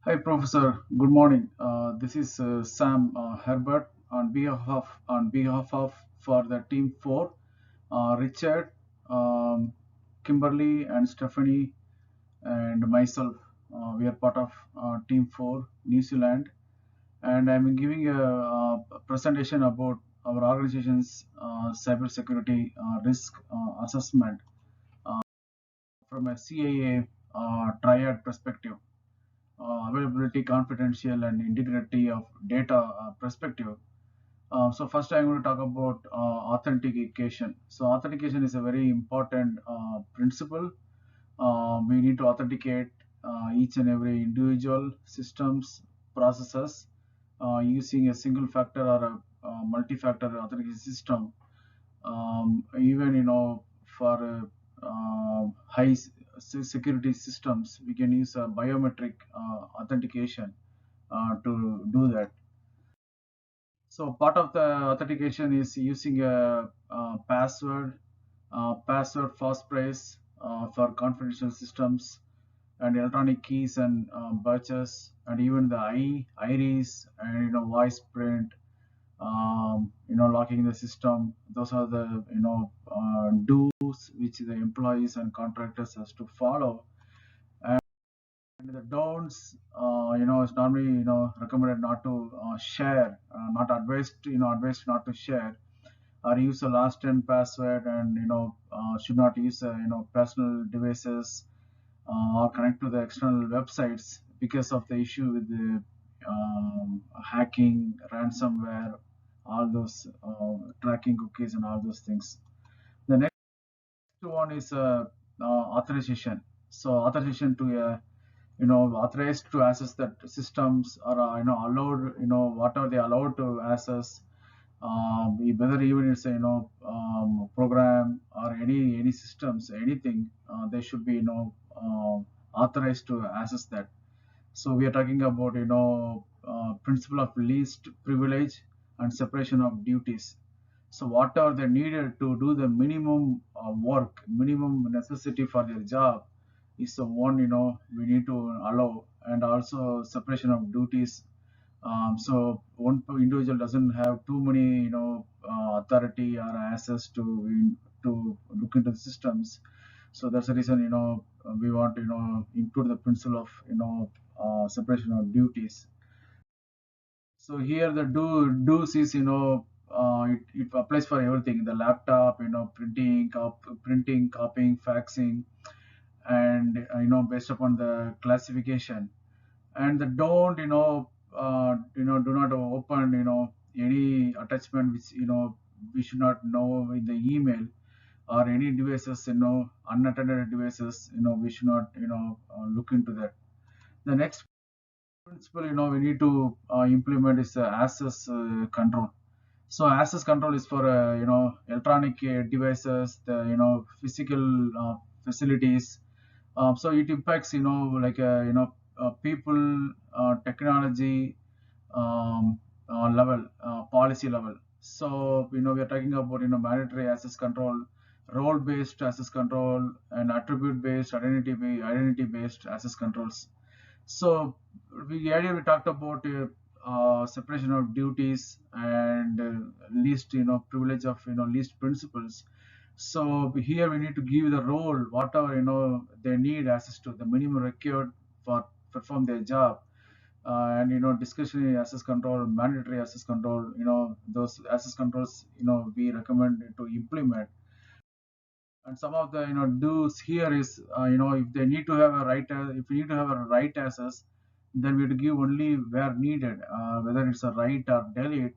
Hi, Professor. Good morning. This is Sam Herbert on behalf of for the team four, Richard, um, Kimberly, and Stephanie, and myself. We are part of team four, New Zealand, and I'm giving a presentation about our organization's cybersecurity risk assessment from a CAA triad perspective, availability, confidential, and integrity of data perspective. So first, I'm going to talk about authentication. So authentication is a very important principle. We need to authenticate each and every individual systems processes using a single factor or a multi-factor authentication system. Even for high security systems, we can use a biometric authentication to do that. So part of the authentication is using a password passphrase for confidential systems, and electronic keys and batches, and even the iris and voice print, locking the system. Those are the do's which the employees and contractors has to follow. And the don'ts, is normally recommended not to share, not advised, advised not to share or use a last and password, and should not use personal devices or connect to the external websites because of the issue with the hacking, ransomware, all those tracking cookies and all those things. The next one is authorization. So authorization to authorized to access that systems, or allowed, what are they allowed to access, whether even it's a program or any systems, anything, they should be authorized to access that. So we are talking about principle of least privilege and separation of duties. So whatever they needed to do the minimum work, minimum necessity for their job, is the one we need to allow, and also separation of duties. So one individual doesn't have too many authority or access to look into the systems. So that's the reason we want to include the principle of separation of duties. So here the do's is it applies for everything: the laptop, printing, copying, faxing, and based upon the classification. And the don't do not open any attachment which we should not know in the email, or any devices, unattended devices, we should not look into that. The next principle we need to implement is access control. So access control is for electronic devices, the physical facilities. So it impacts like people, technology, level, policy level. So we are talking about mandatory access control, role based access control, and attribute based, identity based access controls. So earlier we talked about separation of duties and least privilege of least principles. So here we need to give the role whatever they need access to, the minimum required for perform their job. And discretionary access control, mandatory access control, those access controls we recommend to implement. And some of the do's here is if they need to have a right, if we need to have a right access, then we have to give only where needed. Whether it's a right or delete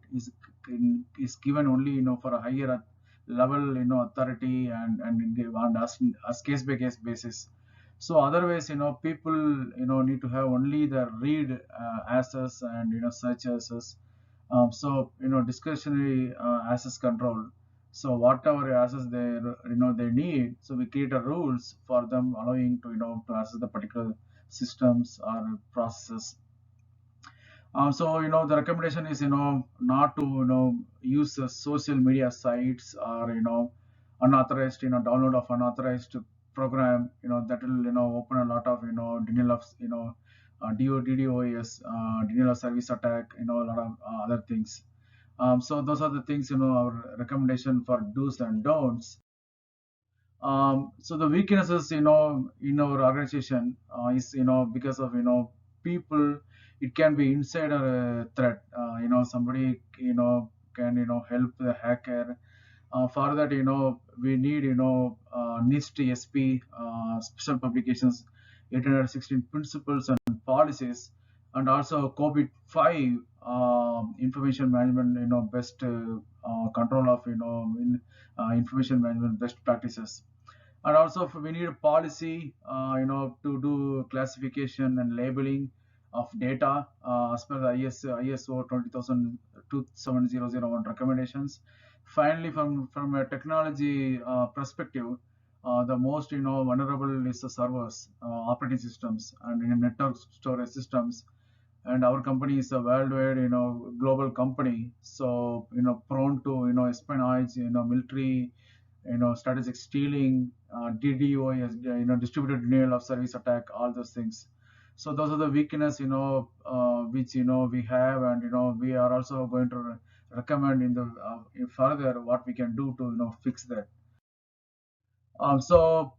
is given only for a higher level authority, and give on as case by case basis. So otherwise people need to have only the read access and search access. So discretionary access control. So whatever access they they need, so we create a rules for them allowing to to access the particular systems or processes. So the recommendation is not to use social media sites, or unauthorized download of unauthorized program that will open a lot of denial of DDoS, denial of service attack, a lot of other things. So those are the things, our recommendation for do's and don'ts. So the weaknesses, in our organization is, because of, people. It can be insider threat. Somebody, can, help the hacker. For that, we need, NIST SP, special publications, 816 principles and policies, and also COVID-5 information management, best control of, information management best practices. And also we need a policy, to do classification and labeling of data as per the ISO 27001 recommendations. Finally, from a technology perspective, the most, vulnerable is the servers, operating systems, and network storage systems. And our company is a worldwide, global company, so, prone to, espionage, military, strategic stealing, DDoS, distributed denial of service attack, all those things. So those are the weakness, which, we have, and, we are also going to recommend in the further what we can do to, fix that. So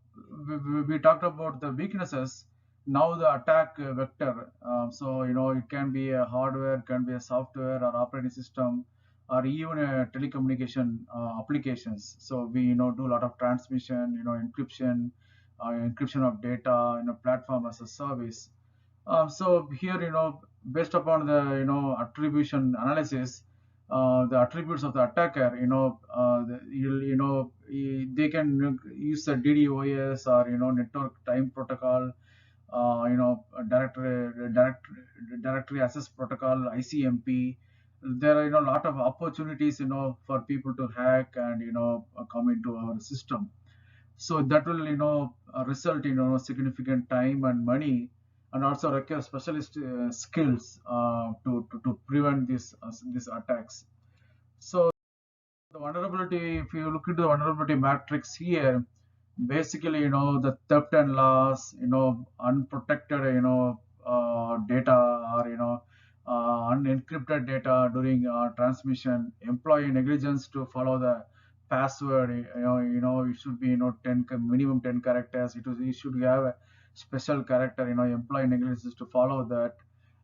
we talked about the weaknesses. Now the attack vector. So, it can be a hardware, can be a software or operating system, or even a telecommunication applications. So we, do a lot of transmission, encryption, encryption of data, platform as a service. So here, based upon the, attribution analysis, the attributes of the attacker, they can use the DDoS, or, network time protocol, directory access protocol, ICMP. There are, a lot of opportunities, for people to hack and, come into our system. So that will, result in, significant time and money, and also require specialist skills to prevent these attacks. So the vulnerability, if you look into the vulnerability matrix here, basically, the theft and loss, unprotected, data, or, unencrypted data during transmission, employee negligence to follow the password. It should be, minimum 10 characters. It should have a special character. Employee negligence to follow that,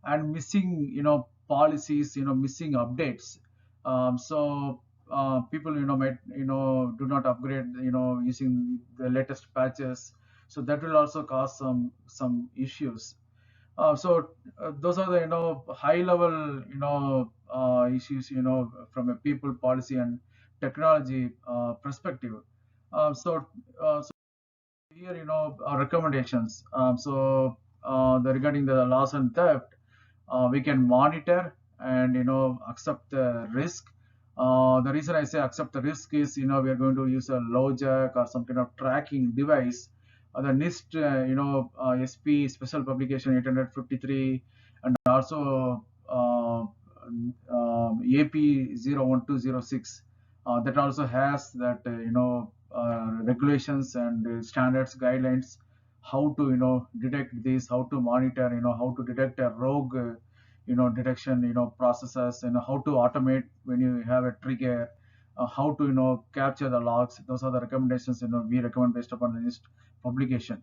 and missing, policies, missing updates. So people, might, do not upgrade, using the latest patches. So that will also cause some issues. Those are the, high level, issues, from a people, policy, and technology perspective. So here, recommendations. Regarding the loss and theft, we can monitor and, accept the risk. The reason I say accept the risk is, we are going to use a LoJack or some kind of tracking device. The NIST, SP special publication 853, and also AP 01206, that also has that, regulations and standards, guidelines, how to, detect this, how to monitor, how to detect a rogue, detection, processes, and how to automate when you have a trigger, how to, capture the logs. Those are the recommendations, we recommend based upon the NIST publication.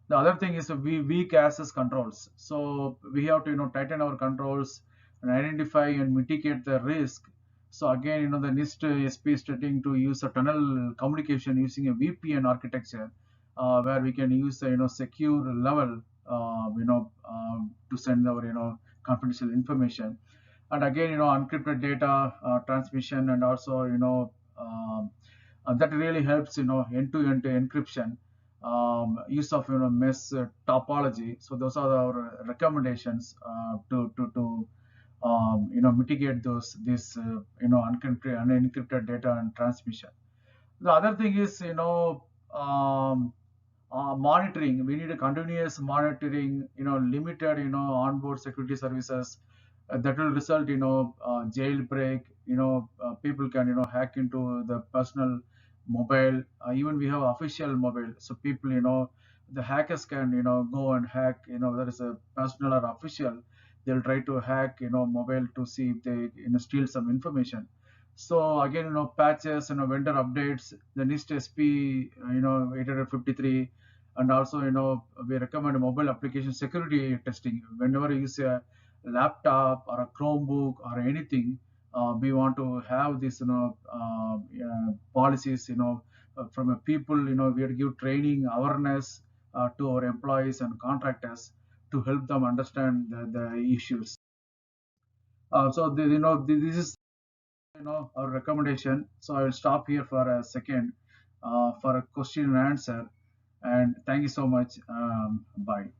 The other thing is we weak access controls. So we have to, tighten our controls and identify and mitigate the risk. So again, the NIST SP is stating to use a tunnel communication using a VPN architecture, where we can use a, secure level, to send our, confidential information. And again, encrypted data transmission, and also, that really helps, end-to-end encryption, use of, mesh topology. So those are our recommendations to mitigate this unencrypted data and transmission. The other thing is, monitoring. We need a continuous monitoring, limited, onboard security services, that will result, jailbreak. People can, hack into the personal mobile. Even we have official mobile, so people, the hackers can go and hack, there is a personal or official, they'll try to hack mobile to see if they steal some information. So again, patches, vendor updates, the NIST SP 853, and also we recommend mobile application security testing whenever you use a laptop or a Chromebook or anything. We want to have this policies from a people, we have to give training awareness to our employees and contractors to help them understand the issues. So this is our recommendation. So I will stop here for a second for a question and answer. And thank you so much. Bye.